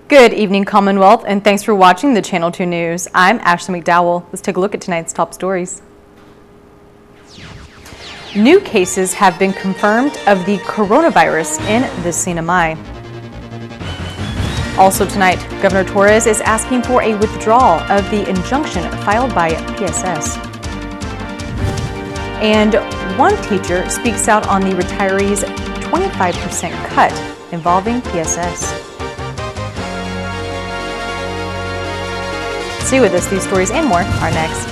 Good evening, Commonwealth, and thanks for watching the Channel 2 News. I'm Ashley McDowell. Let's take a look at tonight's top stories. New cases have been confirmed of the coronavirus in the CNMI. Also tonight, Governor Torres is asking for a withdrawal of the injunction filed by PSS. And one teacher speaks out on the retirees' 25% cut involving PSS. Stay with us. These stories and more are next.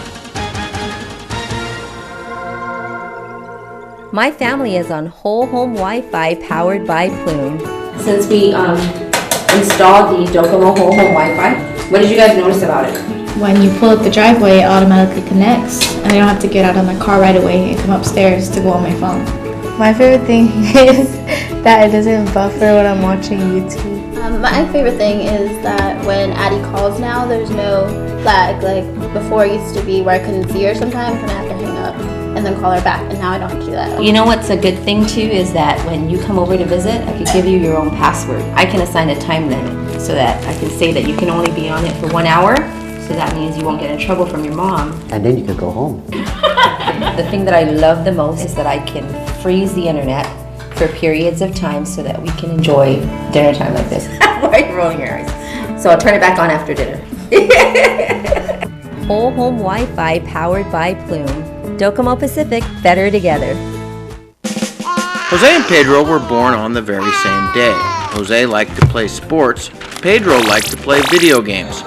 My family is on whole home Wi-Fi powered by Plume. Since we installed the Docomo whole home Wi-Fi, what did you guys notice about it? When you pull up the driveway, it automatically connects, and I don't have to get out of my car right away and come upstairs to go on my phone. My favorite thing is that it doesn't buffer when I'm watching YouTube. My favorite thing is that when Addie calls now, there's no lag. Like before it used to be where I couldn't see her sometimes and I have to hang up and then call her back, and now I don't have to do that. You know what's a good thing too is that when you come over to visit, I could give you your own password. I can assign a time limit so that I can say that you can only be on it for 1 hour, so that means you won't get in trouble from your mom. And then you could go home. The thing that I love the most is that I can freeze the internet for periods of time so that we can enjoy dinner time like this. Right, rolling your eyes. So I'll turn it back on after dinner. Whole home Wi-Fi powered by Plume. Docomo Pacific, better together. Jose and Pedro were born on the very same day. Jose liked to play sports. Pedro liked to play video games.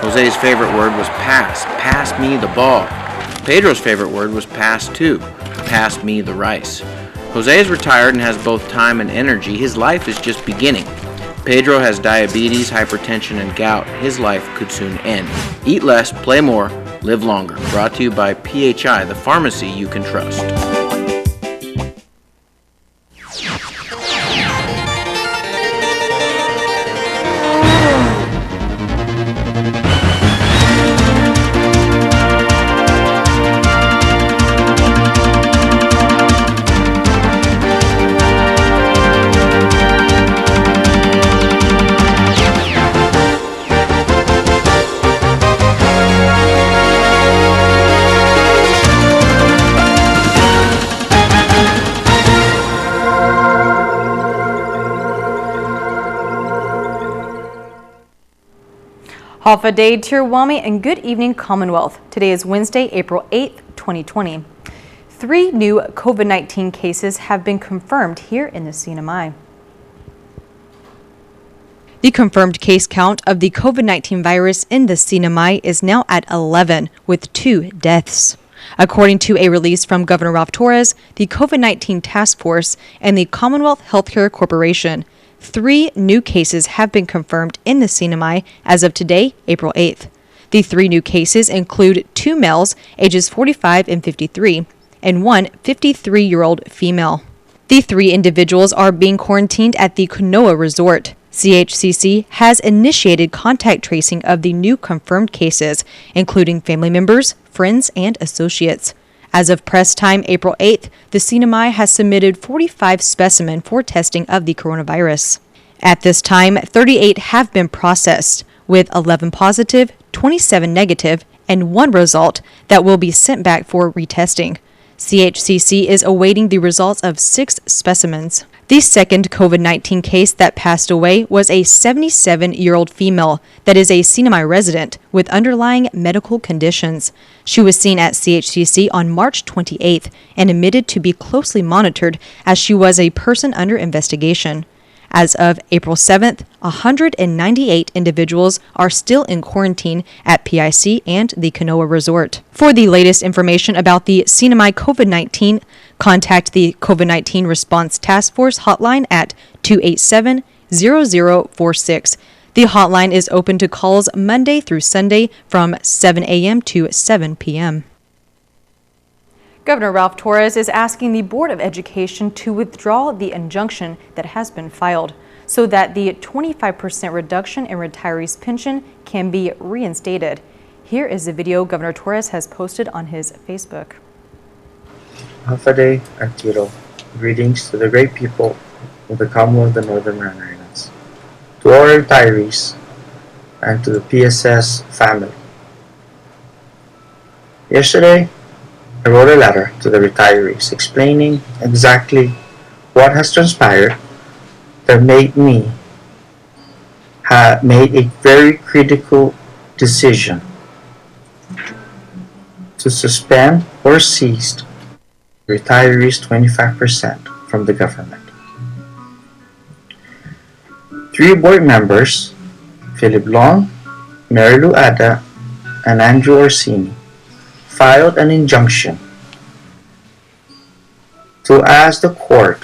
Jose's favorite word was pass. Pass me the ball. Pedro's favorite word was pass too. Pass me the rice. Jose is retired and has both time and energy. His life is just beginning. Pedro has diabetes, hypertension, and gout. His life could soon end. Eat less, play more, live longer. Brought to you by PHI, the pharmacy you can trust. Half a day, Tirwami, and good evening, Commonwealth. Today is Wednesday, April 8th, 2020. 3 new COVID-19 cases have been confirmed here in the CNMI. The confirmed case count of the COVID-19 virus in the CNMI is now at 11, with 2 deaths. According to a release from Governor Ralph Torres, the COVID-19 Task Force, and the Commonwealth Healthcare Corporation, 3 new cases have been confirmed in the CNMI as of today, April 8th. The 3 new cases include 2 males, ages 45 and 53, and 1 53-year-old female. The 3 individuals are being quarantined at the Kanoa Resort. CHCC has initiated contact tracing of the new confirmed cases, including family members, friends, and associates. As of press time, April 8th, the CNMI has submitted 45 specimens for testing of the coronavirus. At this time, 38 have been processed, with 11 positive, 27 negative, and 1 result that will be sent back for retesting. CHCC is awaiting the results of 6 specimens. The second COVID-19 case that passed away was a 77-year-old female that is a CNMI resident with underlying medical conditions. She was seen at CHCC on March 28th and admitted to be closely monitored as she was a person under investigation. As of April 7th, 198 individuals are still in quarantine at PIC and the Kanoa Resort. For the latest information about the CNMI COVID-19, contact the COVID-19 Response Task Force hotline at 287-0046. The hotline is open to calls Monday through Sunday from 7 a.m. to 7 p.m. Governor Ralph Torres is asking the Board of Education to withdraw the injunction that has been filed so that the 25% reduction in retirees' pension can be reinstated. Here is the video Governor Torres has posted on his Facebook. Hafade Akiro. Greetings to the great people of the Commonwealth of the Northern Marianas. To all retirees, and to the PSS family. Yesterday, I wrote a letter to the retirees explaining exactly what has transpired that made me made a very critical decision to suspend or seize retirees 25% from the government. 3 board members, Philip Long, Mary Lou Ada, and Andrew Orsini, filed an injunction to ask the court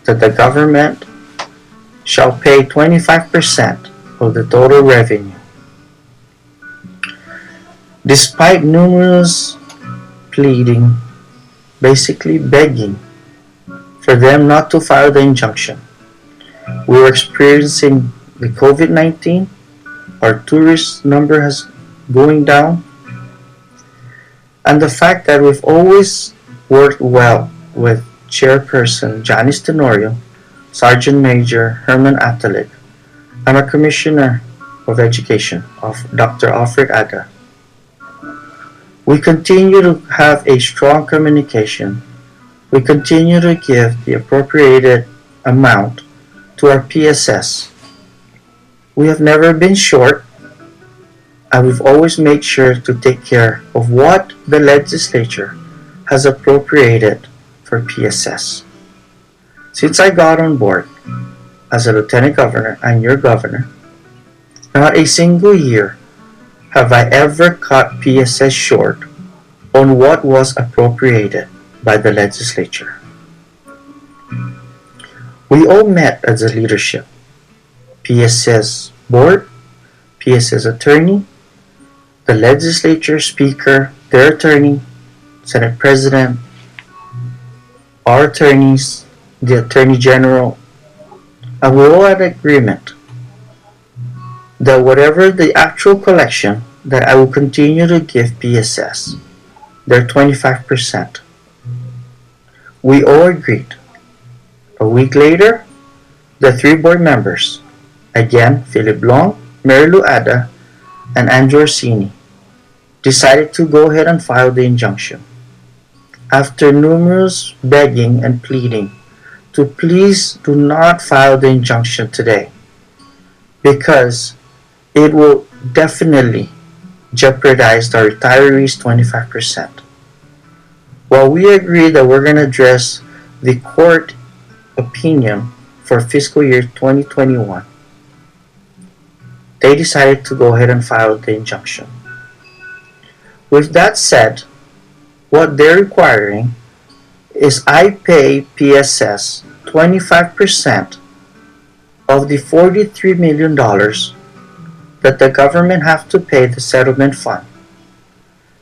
that the government shall pay 25% of the total revenue. Despite numerous pleading, basically begging for them not to file the injunction, we were experiencing the COVID-19, our tourist number has going down, and the fact that we've always worked well with Chairperson Janice Tenorio, Sergeant Major Herman Atalik, and our Commissioner of Education, Dr. Alfred Ada. We continue to have a strong communication. We continue to give the appropriated amount to our PSS. We have never been short, and we've always made sure to take care of what the legislature has appropriated for PSS. Since I got on board as a Lieutenant Governor and your Governor, not a single year have I ever cut PSS short on what was appropriated by the legislature. We all met as a leadership, PSS board, PSS attorney, the legislature speaker, their attorney, Senate President, our attorneys, the Attorney General, and we all had agreement that whatever the actual collection that I will continue to give PSS, their 25%. We all agreed. A week later, the 3 board members, again Philip Long, Mary Lou Ada, and Andrew Orsini, decided to go ahead and file the injunction. After numerous begging and pleading to please do not file the injunction today, because it will definitely jeopardize the retirees 25%. While we agree that we're going to address the court opinion for fiscal year 2021, they decided to go ahead and file the injunction. With that said, what they're requiring is I pay PSS 25% of the $43 million that the government have to pay the settlement fund.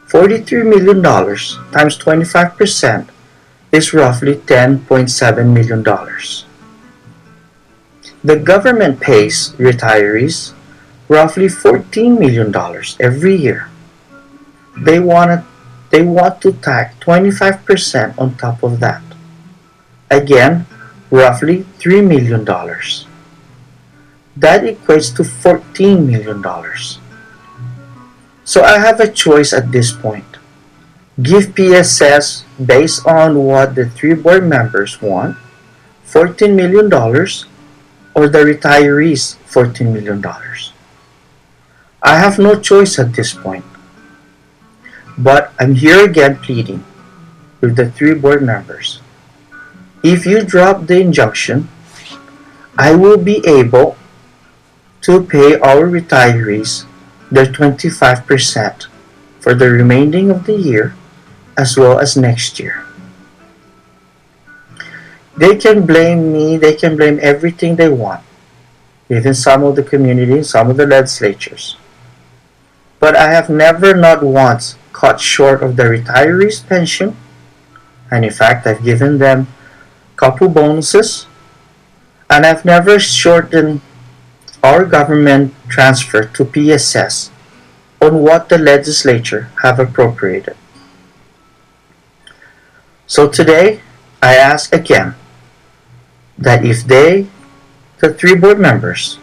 $43 million times 25% is roughly $10.7 million. The government pays retirees roughly $14 million every year. They want to tack 25% on top of that. Again, roughly $3 million. That equates to $14 million. So I have a choice at this point. Give PSS, based on what the 3 board members want, $14 million, or the retirees $14 million. I have no choice at this point. But I'm here again pleading with the 3 board members. If you drop the injunction, I will be able to pay our retirees their 25% for the remaining of the year as well as next year. They can blame me, they can blame everything they want, even some of the community, some of the legislatures. But I have never, not once, cut short of the retirees' pension, and in fact I've given them a couple bonuses, and I've never shortened our government transfer to PSS on what the legislature have appropriated. So today I ask again that if they, the 3 board members,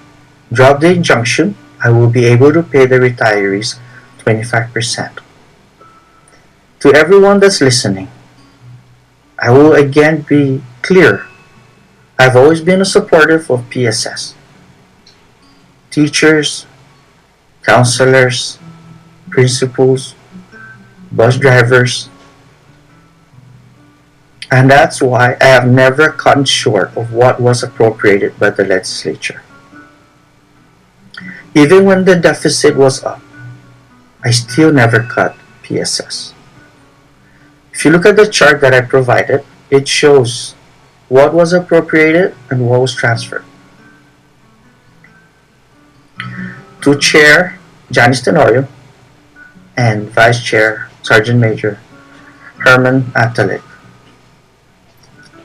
drop the injunction I will be able to pay the retirees 25%. To everyone that's listening, I will again be clear. I've always been a supporter of PSS. Teachers, counselors, principals, bus drivers, and that's why I have never cut short of what was appropriated by the legislature. Even when the deficit was up, I still never cut PSS. If you look at the chart that I provided, it shows what was appropriated and what was transferred. To Chair Janice Tenorio and Vice Chair Sergeant Major Herman Atalik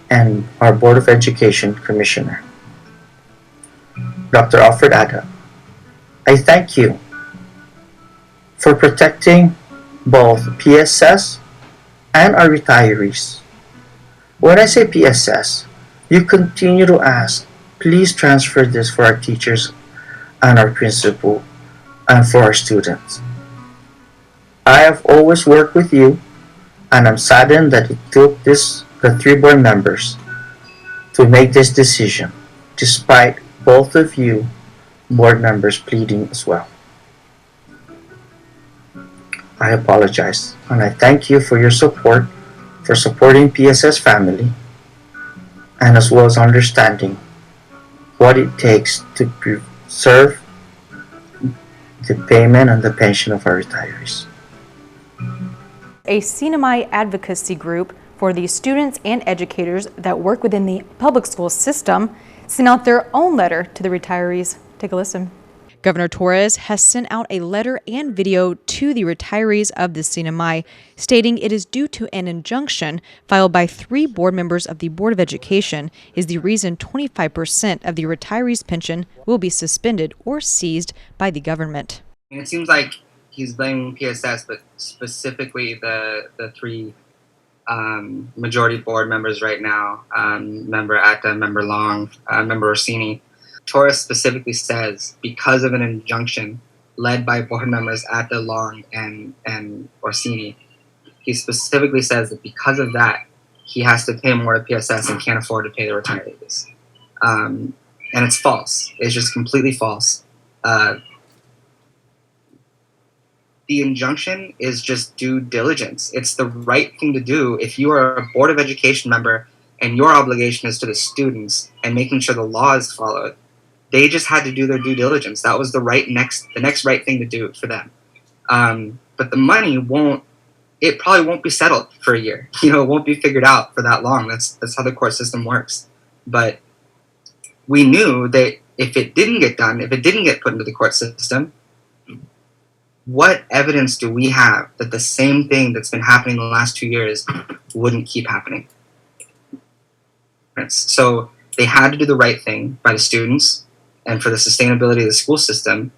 and our Board of Education Commissioner, Dr. Alfred Ada, I thank you for protecting both PSS and our retirees. When I say PSS, you continue to ask, please transfer this for our teachers and our principal and for our students. I have always worked with you, and I'm saddened that it took the 3 board members to make this decision, despite both of you board members pleading as well. I apologize, and I thank you for your support, for supporting PSS family, and as well as understanding what it takes to preserve the payment and the pension of our retirees. A CNMI advocacy group for the students and educators that work within the public school system sent out their own letter to the retirees. Take a listen. Governor Torres has sent out a letter and video to the retirees of the CNMI, stating it is due to an injunction filed by 3 board members of the Board of Education is the reason 25% of the retirees' pension will be suspended or seized by the government. And it seems like he's blaming PSS, but specifically the 3 majority board members right now, Member Atta, Member Long, Member Orsini. Torres specifically says because of an injunction led by board members Atta, Long, and Orsini, he specifically says that because of that, he has to pay more to PSS and can't afford to pay the retirees. And it's false. It's just completely false. The injunction is just due diligence. It's the right thing to do if you are a Board of Education member and your obligation is to the students and making sure the law is followed. They just had to do their due diligence. That was the next right thing to do for them. But the money it probably won't be settled for a year. It won't be figured out for that long. That's how the court system works. But we knew that if it didn't get done, if it didn't get put into the court system, what evidence do we have that the same thing that's been happening the last 2 years wouldn't keep happening? So they had to do the right thing by the students and for the sustainability of the school system,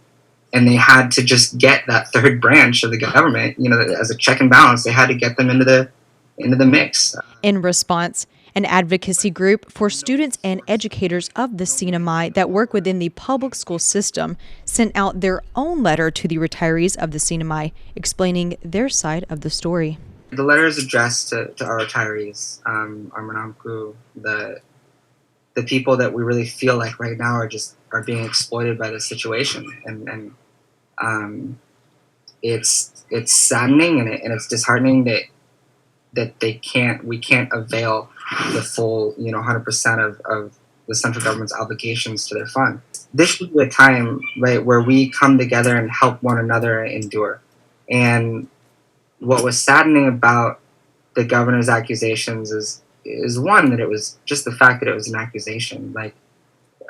and they had to just get that 3rd branch of the government, as a check and balance. They had to get them into the mix. In response, an advocacy group for students and educators of the CNMI that work within the public school system sent out their own letter to the retirees of the CNMI, explaining their side of the story. The letter is addressed to our retirees, our Manamku, the people that we really feel like right now are being exploited by the situation, and it's saddening and it's disheartening that we can't avail the full 100% of the central government's obligations to their fund. This should be a time, right, where we come together and help one another endure. And what was saddening about the governor's accusations is one, that it was just the fact that it was an accusation. Like,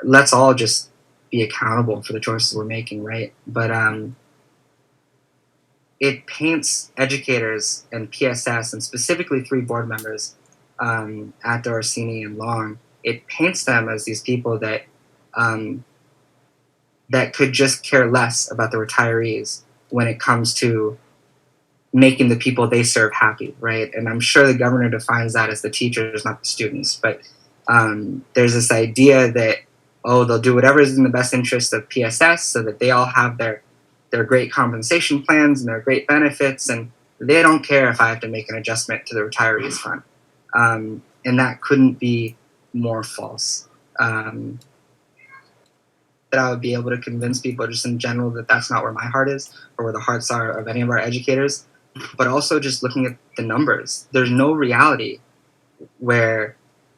let's all just be accountable for the choices we're making, right? But it paints educators and PSS, and specifically 3 board members, Atta, Orsini, and Long, it paints them as these people that that could just care less about the retirees when it comes to making the people they serve happy, right? And I'm sure the governor defines that as the teachers, not the students. But there's this idea that oh, they'll do whatever is in the best interest of PSS so that they all have their great compensation plans and their great benefits, and they don't care if I have to make an adjustment to the retirees fund. And that couldn't be more false. That I would be able to convince people just in general that that's not where my heart is or where the hearts are of any of our educators, but also just looking at the numbers. There's no reality where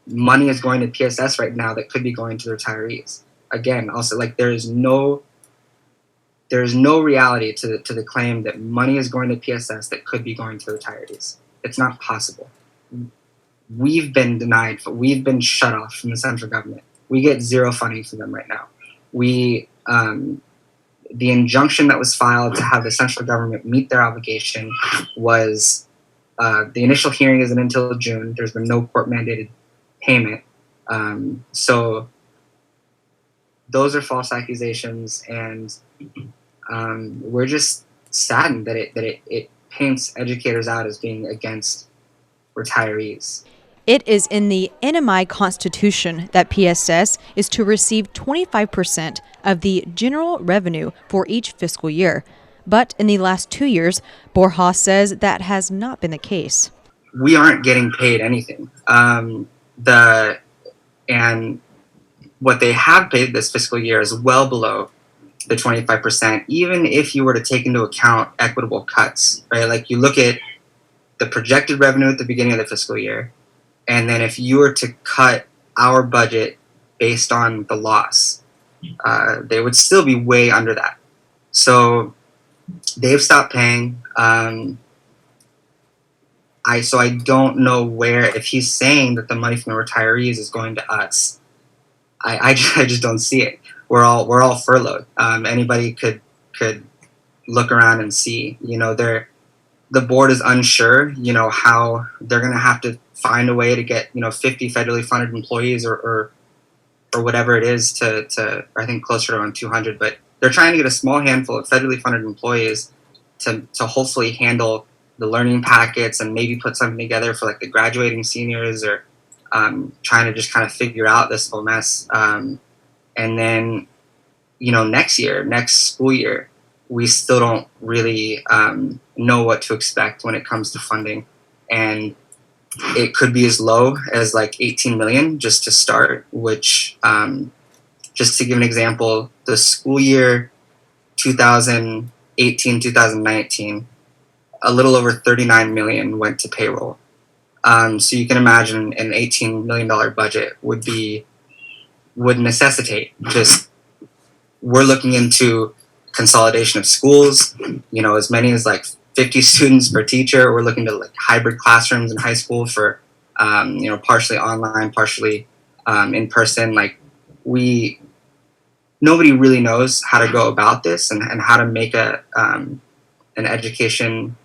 money is going to PSS right now that could be going to the retirees. Again, also, like, there's no reality to the claim that money is going to PSS that could be going to the retirees. It's not possible. We've been denied, we've been shut off from the central government. We get zero funding from them right now. The injunction that was filed to have the central government meet their obligation was, the initial hearing isn't until June. There's been no court-mandated payment. So those are false accusations, and we're just saddened that it paints educators out as being against retirees. It is in the CNMI Constitution that PSS is to receive 25% of the general revenue for each fiscal year. But in the last 2 years, Borja says that has not been the case. We aren't getting paid anything. And what they have paid this fiscal year is well below the 25%, even if you were to take into account equitable cuts, right? Like, you look at the projected revenue at the beginning of the fiscal year, and then if you were to cut our budget based on the loss, they would still be way under that. So they've stopped paying. So I don't know where, if he's saying that the money from the retirees is going to us, I just don't see it. We're all furloughed. Anybody could look around and see. The board is unsure. How they're going to have to find a way to get 50 federally funded employees or whatever it is to I think closer to around 200. But they're trying to get a small handful of federally funded employees to hopefully handle the learning packets and maybe put something together for, like, the graduating seniors, or trying to just kind of figure out this whole mess. And then, next school year, we still don't really know what to expect when it comes to funding. And it could be as low as like 18 million just to start, which, just to give an example, the school year 2018-2019, a little over 39 million went to payroll. So you can imagine an $18 million budget would necessitate we're looking into consolidation of schools, as many as like 50 students per teacher. We're looking to like hybrid classrooms in high school for, partially online, partially in person. Like, nobody really knows how to go about this and how to make an education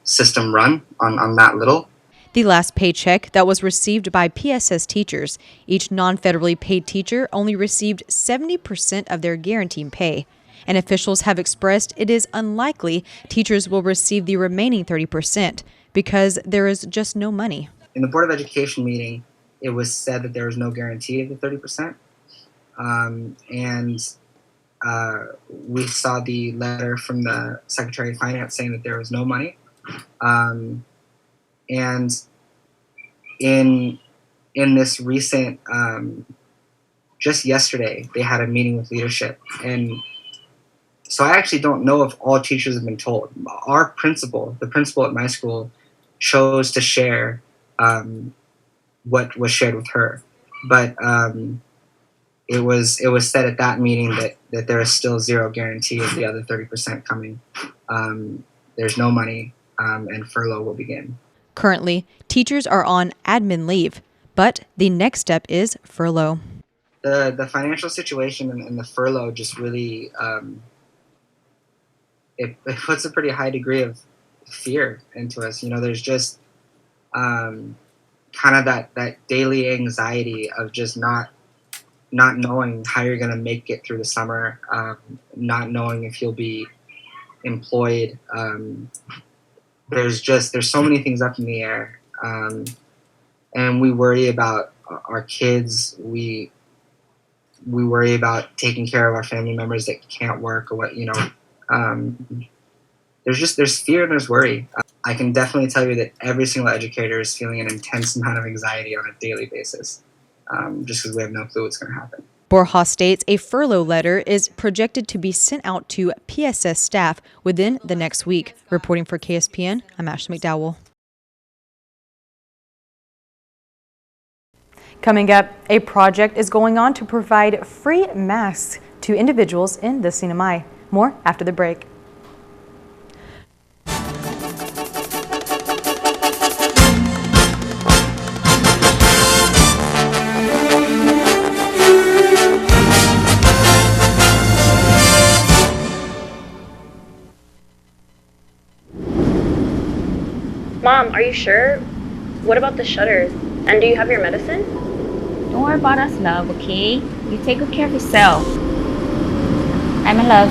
system run on that little. The last paycheck that was received by PSS teachers, each non-federally paid teacher only received 70% of their guaranteed pay. And officials have expressed it is unlikely teachers will receive the remaining 30% because there is just no money. In the Board of Education meeting, it was said that there was no guarantee of the 30%. We saw the letter from the Secretary of Finance saying that there was no money. And in this recent, just yesterday, they had a meeting with leadership. And so I actually don't know if all teachers have been told. Our principal, the principal at my school, chose to share what was shared with her. But it was said at that meeting that there is still zero guarantee of the other 30% coming. There's no money, and furlough will begin. Currently, teachers are on admin leave, but the next step is furlough. The financial situation and the furlough just really it puts a pretty high degree of fear into us. There's just kind of that daily anxiety of just not knowing how you're going to make it through the summer, not knowing if you'll be employed. There's so many things up in the air, and we worry about our kids. we worry about taking care of our family members that can't work or what, there's fear and there's worry. I can definitely tell you that every single educator is feeling an intense amount of anxiety on a daily basis, just because we have no clue what's going to happen. Borja states a furlough letter is projected to be sent out to PSS staff within the next week. Reporting for KSPN, I'm Ashley McDowell. Coming up, a project is going on to provide free masks to individuals in the CNMI. More after the break. Mom, are you sure? What about the shutters? And do you have your medicine? Don't worry about us, love, okay? You take good care of yourself. Hi, my love.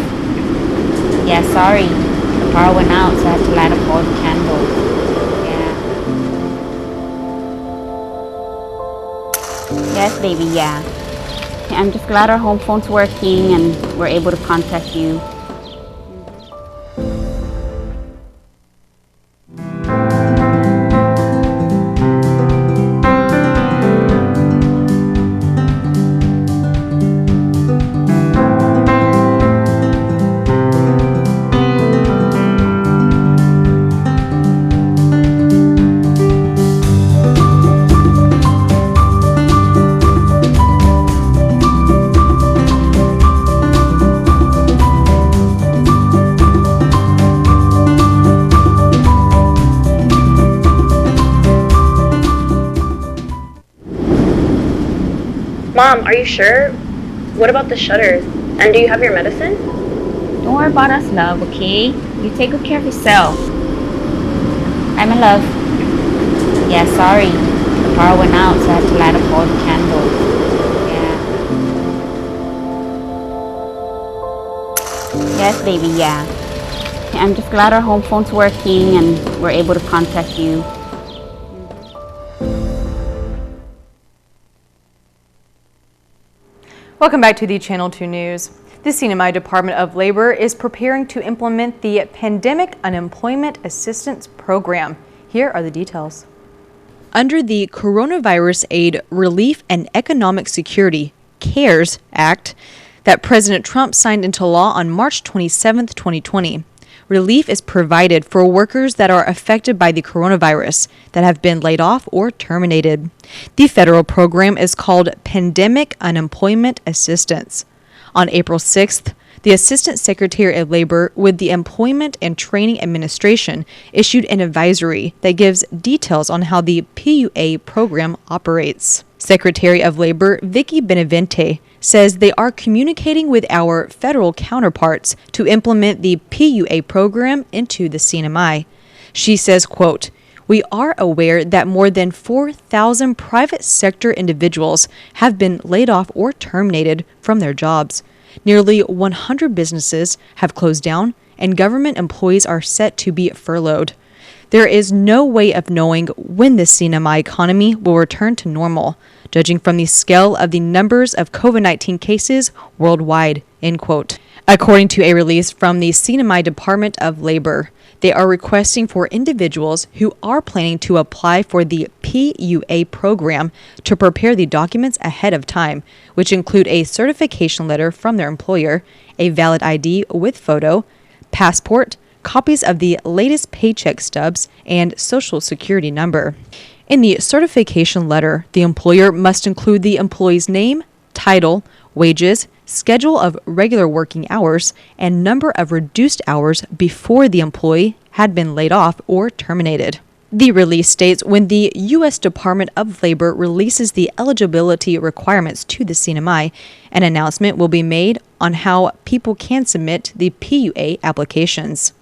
Yeah, sorry. The power went out, so I had to light up all the candles. Yeah. Yes, baby, yeah. I'm just glad our home phone's working and we're able to contact you. Mom, are you sure? What about the shutters? And do you have your medicine? Don't worry about us, love, okay? You take good care of yourself. Hi, my love. Yeah, sorry. The power went out, so I had to light up all the candles. Yeah. Yes, baby, yeah. I'm just glad our home phone's working and we're able to contact you. Welcome back to the Channel 2 News. The CNMI Department of Labor is preparing to implement the Pandemic Unemployment Assistance Program. Here are the details. Under the Coronavirus Aid, Relief, and Economic Security (CARES) Act that President Trump signed into law on March 27, 2020, relief is provided for workers that are affected by the coronavirus that have been laid off or terminated. The federal program is called Pandemic Unemployment Assistance. On April 6th, the Assistant Secretary of Labor with the Employment and Training Administration issued an advisory that gives details on how the PUA program operates. Secretary of Labor Vicky Benavente says they are communicating with our federal counterparts to implement the PUA program into the CNMI. She says, quote, "We are aware that more than 4,000 private sector individuals have been laid off or terminated from their jobs. Nearly 100 businesses have closed down, and government employees are set to be furloughed. There is no way of knowing when the CNMI economy will return to normal, judging from the scale of the numbers of COVID-19 cases worldwide," end quote. According to a release from the CNMI Department of Labor, they are requesting for individuals who are planning to apply for the PUA program to prepare the documents ahead of time, which include a certification letter from their employer, a valid ID with photo, passport, copies of the latest paycheck stubs, and social security number. In the certification letter, the employer must include the employee's name, title, wages, schedule of regular working hours, and number of reduced hours before the employee had been laid off or terminated. The release states when the U.S. Department of Labor releases the eligibility requirements to the CNMI, an announcement will be made on how people can submit the PUA applications.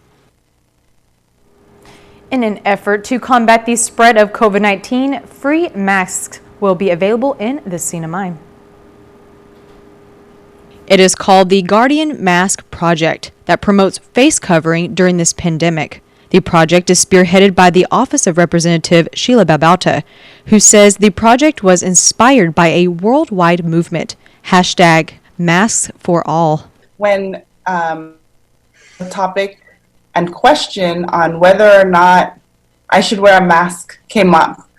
In an effort to combat the spread of COVID-19, free masks will be available in the CNMI. It is called the Guardian Mask Project that promotes face covering during this pandemic. The project is spearheaded by the Office of Representative Sheila Babauta, who says the project was inspired by a worldwide movement Hashtag masks for all. When the topic and question on whether or not I should wear a mask came up,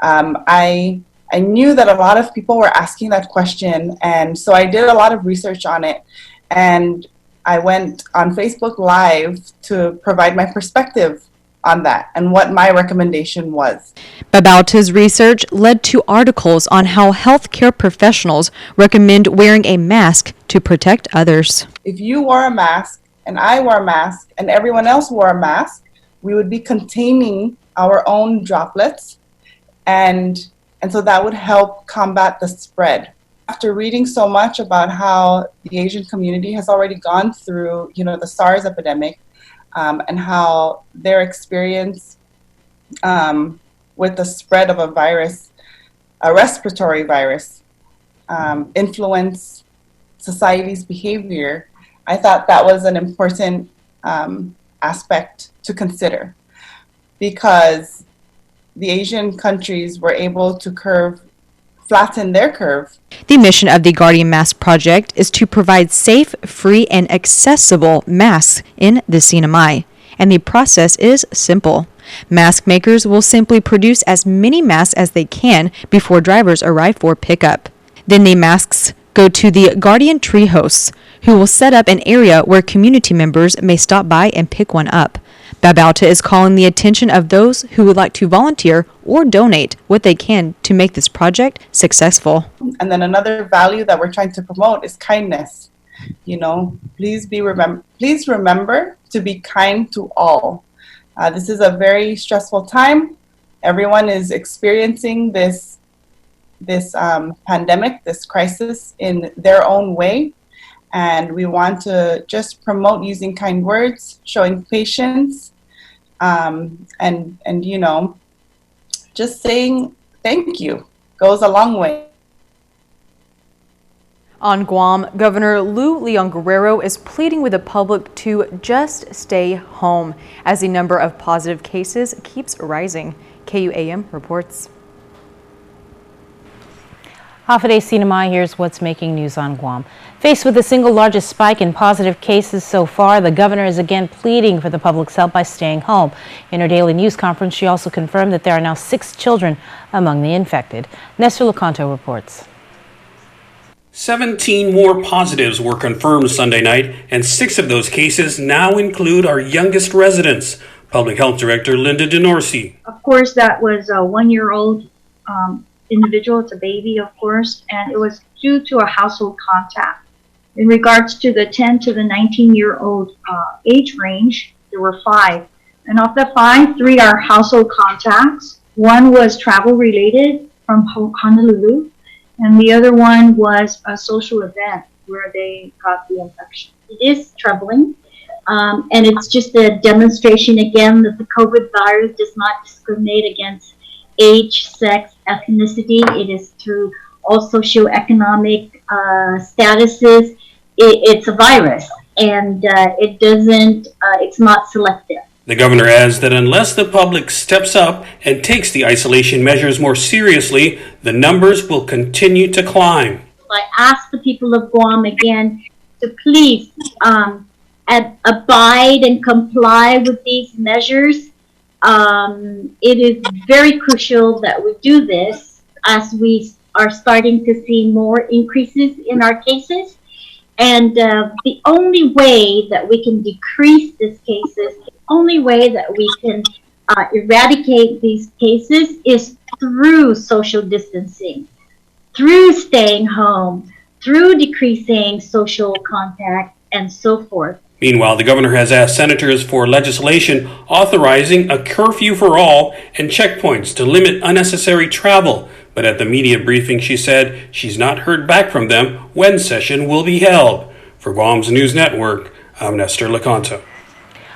I knew that a lot of people were asking that question, and so I did a lot of research on it, and I went on Facebook Live to provide my perspective on that and what my recommendation was. Babauta's research led to articles on how healthcare professionals recommend wearing a mask to protect others. If you wore a mask and I wore a mask and everyone else wore a mask, we would be containing our own droplets, and so that would help combat the spread. After reading so much about how the Asian community has already gone through, the SARS epidemic, and how their experience with the spread of a virus, a respiratory virus, influence society's behavior, I thought that was an important aspect to consider, because the Asian countries were able to flatten their curve. The mission of the Guardian Mask Project is to provide safe, free, and accessible masks in the CNMI, and the process is simple. Mask makers will simply produce as many masks as they can before drivers arrive for pickup. Then the masks go to the Guardian tree hosts, who will set up an area where community members may stop by and pick one up. Babauta is calling the attention of those who would like to volunteer or donate what they can to make this project successful. And then another value that we're trying to promote is kindness. Please remember to be kind to all. This is a very stressful time. Everyone is experiencing this pandemic, this crisis in their own way. And we want to just promote using kind words, showing patience, and just saying thank you goes a long way. On Guam, Governor Lou Leon Guerrero is pleading with the public to just stay home as the number of positive cases keeps rising. KUAM reports. Half a day CNMI, here's what's making news on Guam. Faced with the single largest spike in positive cases so far, the governor is again pleading for the public's help by staying home. In her daily news conference, she also confirmed that there are now 6 children among the infected. Nestor Lecanto reports. 17 more positives were confirmed Sunday night, and 6 of those cases now include our youngest residents. Public Health Director Linda DeNorsi. Of course, that was a 1-year-old individual. It's a baby, of course, and it was due to a household contact. In regards to the 10 to the 19-year-old age range, there were 5. And of the 5, 3 are household contacts. 1 was travel-related from Honolulu, and the other one was a social event where they got the infection. It is troubling, and it's just a demonstration again that the COVID virus does not discriminate against age, sex, ethnicity. It is through all socioeconomic statuses. It's a virus, and it doesn't. It's not selective. The governor adds that unless the public steps up and takes the isolation measures more seriously, the numbers will continue to climb. I ask the people of Guam again to please abide and comply with these measures. It is very crucial that we do this as we are starting to see more increases in our cases. And the only way that we can decrease these cases, the only way that we can eradicate these cases is through social distancing, through staying home, through decreasing social contact, and so forth. Meanwhile, the governor has asked senators for legislation authorizing a curfew for all and checkpoints to limit unnecessary travel. But at the media briefing, she said she's not heard back from them when session will be held. For Guam's News Network, I'm Nestor Lecanto.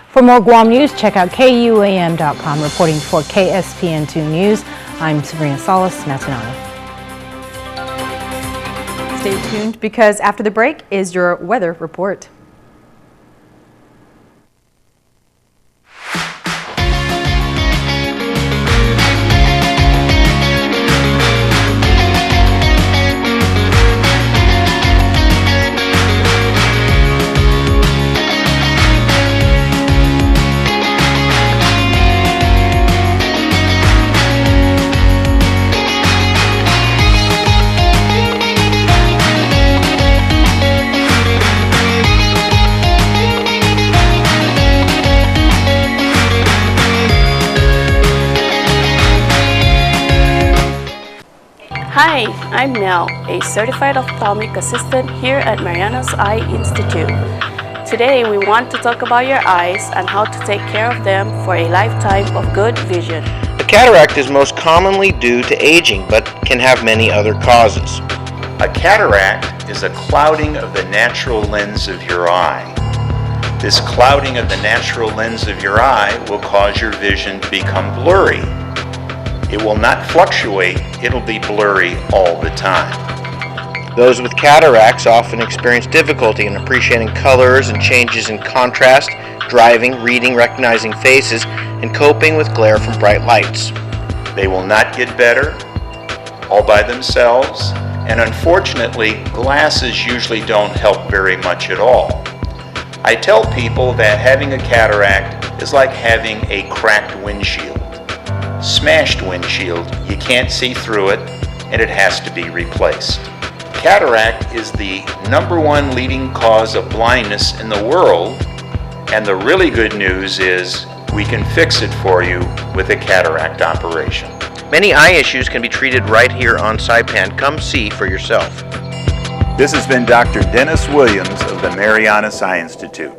For more Guam news, check out KUAM.com. Reporting for KSPN2 News, I'm Sabrina Salas Matinani. Stay tuned because after the break is your weather report. Hi, I'm Mel, a certified ophthalmic assistant here at Mariana's Eye Institute. Today we want to talk about your eyes and how to take care of them for a lifetime of good vision. A cataract is most commonly due to aging, but can have many other causes. A cataract is a clouding of the natural lens of your eye. This clouding of the natural lens of your eye will cause your vision to become blurry. It will not fluctuate, it'll be blurry all the time. Those with cataracts often experience difficulty in appreciating colors and changes in contrast, driving, reading, recognizing faces, and coping with glare from bright lights. They will not get better all by themselves, and unfortunately, glasses usually don't help very much at all. I tell people that having a cataract is like having a cracked windshield. Smashed windshield, you can't see through it, and it has to be replaced. Cataract is the #1 leading cause of blindness in the world, and the really good news is we can fix it for you with a cataract operation. Many eye issues can be treated right here on Saipan. Come see for yourself. This has been Dr. Dennis Williams of the Mariana's Eye Institute.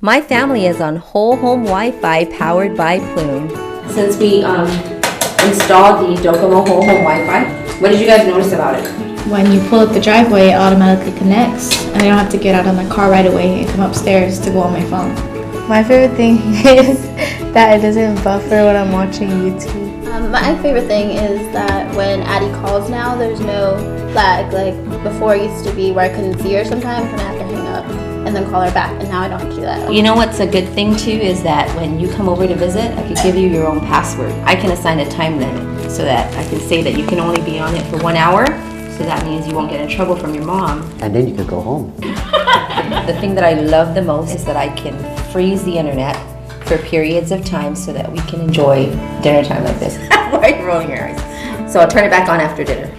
My family is on whole home Wi-Fi powered by Plume. Since we installed the Docomo whole home Wi-Fi, what did you guys notice about it? When you pull up the driveway, it automatically connects, and I don't have to get out of my car right away and come upstairs to go on my phone. My favorite thing is that it doesn't buffer when I'm watching YouTube. My favorite thing is that when Addie calls now, there's no lag. Like before, it used to be where I couldn't see her sometimes and I have to hang up and then call her back, and now I don't have to do that. You know what's a good thing too is that when you come over to visit, I could give you your own password. I can assign a time limit so that I can say that you can only be on it for 1 hour, so that means you won't get in trouble from your mom. And then you can go home. The thing that I love the most is that I can freeze the internet for periods of time so that we can enjoy dinner time like this. Right, rolling your eyes. So I'll turn it back on after dinner.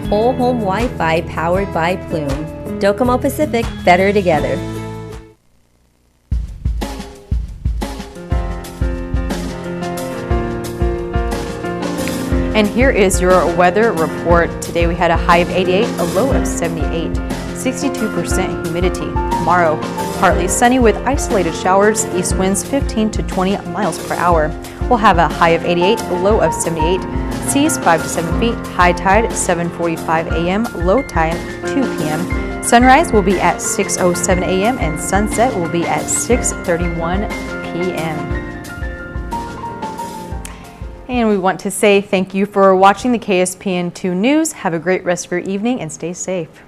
Whole home Wi-Fi powered by Plume. Docomo Pacific, better together. And here is your weather report. Today we had a high of 88, a low of 78, 62% humidity. Tomorrow, partly sunny with isolated showers, east winds 15 to 20 miles per hour. We'll have a high of 88, a low of 78, seas 5 to 7 feet, high tide 7:45 a.m., low tide 2 p.m. Sunrise will be at 6:07 a.m. and sunset will be at 6:31 p.m. And we want to say thank you for watching the KSPN2 News. Have a great rest of your evening and stay safe.